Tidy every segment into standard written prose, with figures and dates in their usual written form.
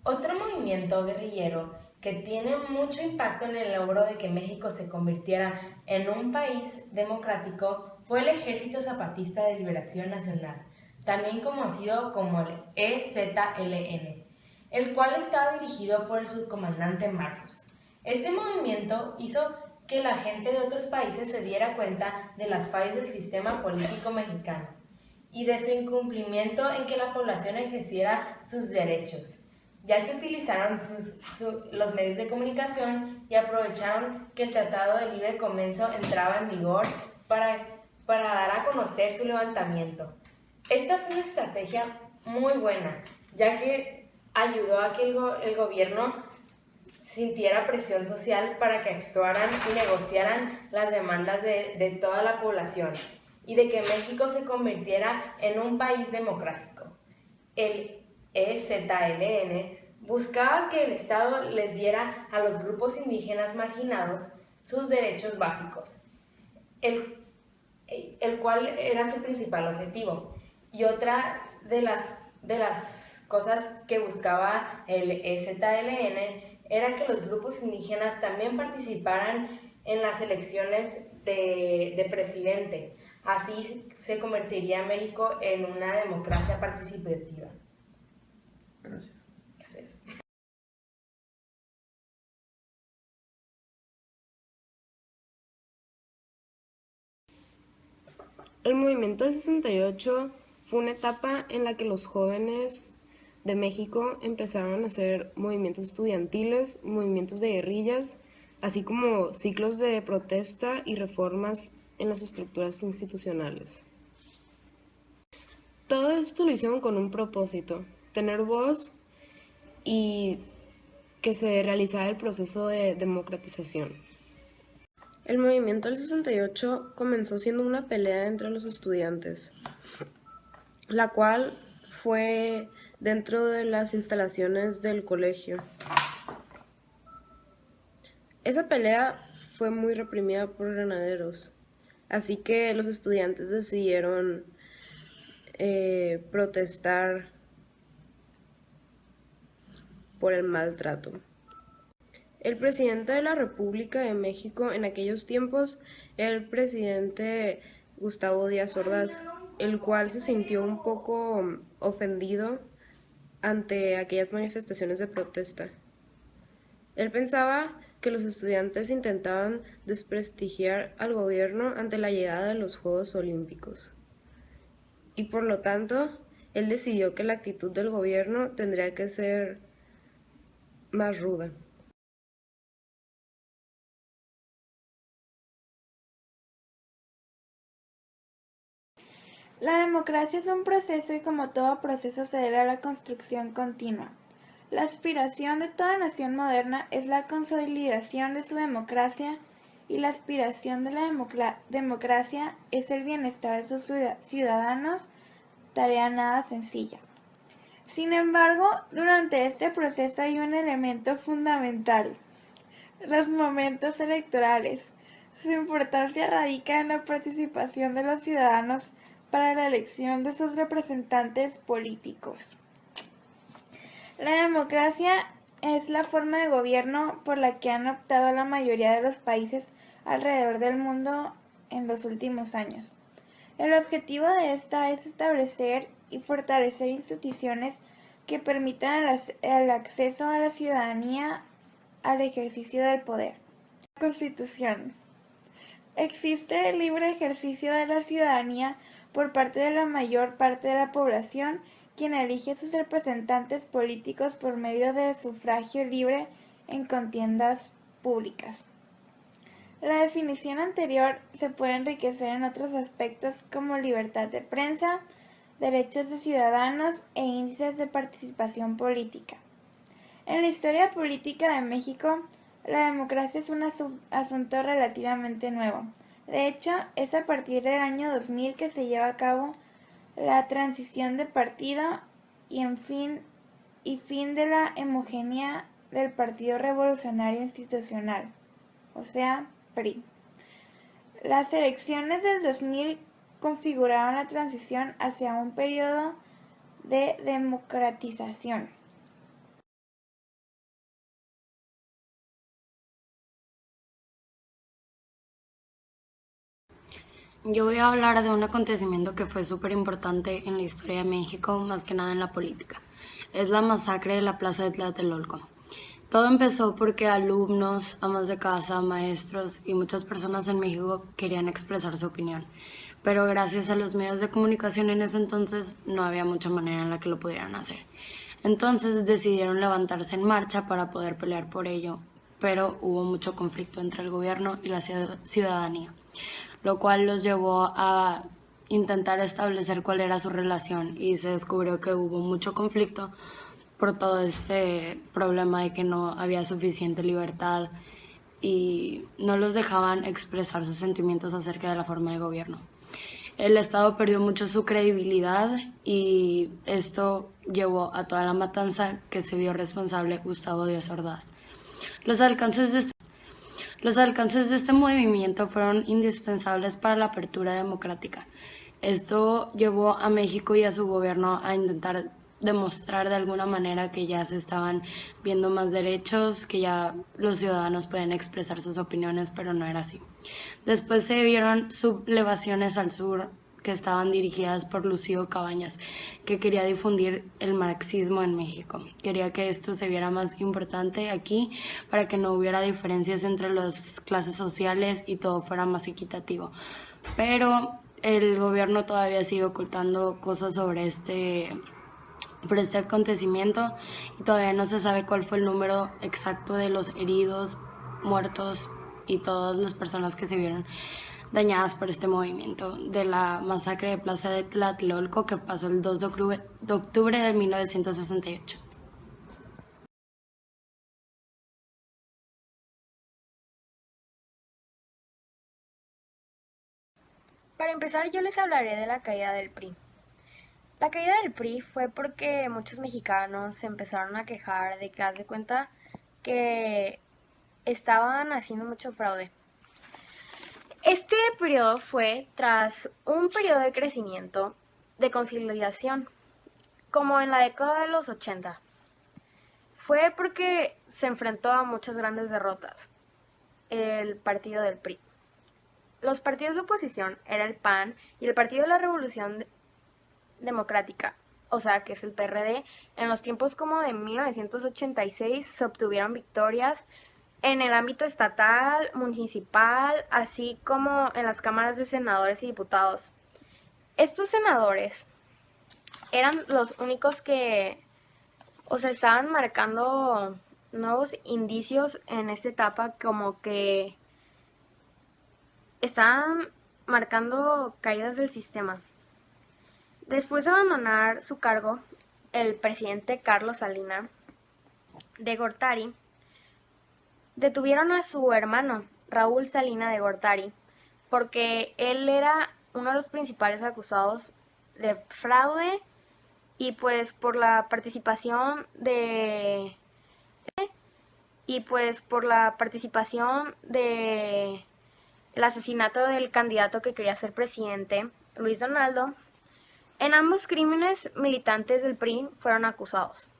Otro movimiento guerrillero que tiene mucho impacto en el logro de que México se convirtiera en un país democrático fue el Ejército Zapatista de Liberación Nacional, también conocido como el EZLN, el cual estaba dirigido por el subcomandante Marcos. Este movimiento hizo que la gente de otros países se diera cuenta de las fallas del sistema político mexicano y de su incumplimiento en que la población ejerciera sus derechos, ya que utilizaron los medios de comunicación y aprovecharon que el Tratado de Libre Comercio entraba en vigor para dar a conocer su levantamiento. Esta fue una estrategia muy buena, ya que ayudó a que el gobierno sintiera presión social para que actuaran y negociaran las demandas de toda la población y de que México se convirtiera en un país democrático. El EZLN buscaba que el Estado les diera a los grupos indígenas marginados sus derechos básicos, el cual era su principal objetivo. Y otra de las cosas que buscaba el EZLN era que los grupos indígenas también participaran en las elecciones de presidente. Así se convertiría México en una democracia participativa. Gracias. Gracias. El movimiento del 68 fue una etapa en la que los jóvenes de México empezaron a hacer movimientos estudiantiles, movimientos de guerrillas, así como ciclos de protesta y reformas en las estructuras institucionales. Todo esto lo hicieron con un propósito, tener voz y que se realizara el proceso de democratización. El movimiento del 68 comenzó siendo una pelea entre los estudiantes, la cual fue dentro de las instalaciones del colegio. Esa pelea fue muy reprimida por granaderos, así que los estudiantes decidieron protestar por el maltrato. El presidente de la República de México en aquellos tiempos era el presidente Gustavo Díaz Ordaz, el cual se sintió un poco ofendido ante aquellas manifestaciones de protesta. Él pensaba que los estudiantes intentaban desprestigiar al gobierno ante la llegada de los Juegos Olímpicos. Y por lo tanto, él decidió que la actitud del gobierno tendría que ser más ruda. La democracia es un proceso y como todo proceso se debe a la construcción continua. La aspiración de toda nación moderna es la consolidación de su democracia y la aspiración de la democracia es el bienestar de sus ciudadanos, tarea nada sencilla. Sin embargo, durante este proceso hay un elemento fundamental: los momentos electorales. Su importancia radica en la participación de los ciudadanos para la elección de sus representantes políticos. La democracia es la forma de gobierno por la que han optado la mayoría de los países alrededor del mundo en los últimos años. El objetivo de esta es establecer y fortalecer instituciones que permitan el acceso a la ciudadanía al ejercicio del poder. Constitución. Existe el libre ejercicio de la ciudadanía por parte de la mayor parte de la población, quien elige sus representantes políticos por medio de sufragio libre en contiendas públicas. La definición anterior se puede enriquecer en otros aspectos como libertad de prensa, derechos de ciudadanos e índices de participación política. En la historia política de México, la democracia es un asunto relativamente nuevo. De hecho, es a partir del año 2000 que se lleva a cabo la transición de partido y fin de la hegemonía del Partido Revolucionario Institucional, o sea, PRI. Las elecciones del 2000 configuraron la transición hacia un periodo de democratización. Yo voy a hablar de un acontecimiento que fue súper importante en la historia de México, más que nada en la política. Es la masacre de la Plaza de Tlatelolco. Todo empezó porque alumnos, amas de casa, maestros y muchas personas en México querían expresar su opinión. Pero gracias a los medios de comunicación en ese entonces no había mucha manera en la que lo pudieran hacer. Entonces decidieron levantarse en marcha para poder pelear por ello, pero hubo mucho conflicto entre el gobierno y la ciudadanía, lo cual los llevó a intentar establecer cuál era su relación y se descubrió que hubo mucho conflicto por todo este problema de que no había suficiente libertad y no los dejaban expresar sus sentimientos acerca de la forma de gobierno. El Estado perdió mucho su credibilidad y esto llevó a toda la matanza que se vio responsable Gustavo Díaz Ordaz. Los alcances de este movimiento fueron indispensables para la apertura democrática. Esto llevó a México y a su gobierno a intentar demostrar de alguna manera que ya se estaban viendo más derechos, que ya los ciudadanos pueden expresar sus opiniones, pero no era así. Después se vieron sublevaciones al sur que estaban dirigidas por Lucio Cabañas, que quería difundir el marxismo en México. Quería que esto se viera más importante aquí para que no hubiera diferencias entre las clases sociales y todo fuera más equitativo. Pero el gobierno todavía sigue ocultando cosas por este acontecimiento y todavía no se sabe cuál fue el número exacto de los heridos, muertos y todas las personas que se vieron dañadas por este movimiento de la masacre de Plaza de Tlatelolco que pasó el 2 de octubre de 1968. Para empezar, yo les hablaré de la caída del PRI. La caída del PRI fue porque muchos mexicanos se empezaron a quejar de que, haz de cuenta, que estaban haciendo mucho fraude. Este periodo fue tras un periodo de crecimiento, de consolidación, como en la década de los 80. Fue porque se enfrentó a muchas grandes derrotas el partido del PRI. Los partidos de oposición eran el PAN y el Partido de la Revolución Democrática, o sea, que es el PRD. En los tiempos como de 1986 se obtuvieron victorias en el ámbito estatal, municipal, así como en las cámaras de senadores y diputados. Estos senadores eran los únicos que, o sea, estaban marcando nuevos indicios en esta etapa, como que estaban marcando caídas del sistema. Después de abandonar su cargo, el presidente Carlos Salinas de Gortari detuvieron a su hermano, Raúl Salinas de Gortari, porque él era uno de los principales acusados de fraude y pues por la participación de el asesinato del candidato que quería ser presidente, Luis Donaldo. En ambos crímenes, militantes del PRI fueron acusados.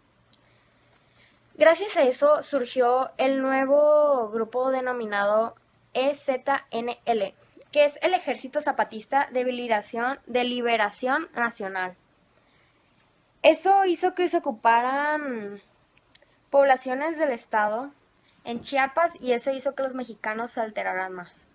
Gracias a eso surgió el nuevo grupo denominado EZNL, que es el Ejército Zapatista de Liberación Nacional. Eso hizo que se ocuparan poblaciones del estado en Chiapas y eso hizo que los mexicanos se alteraran más.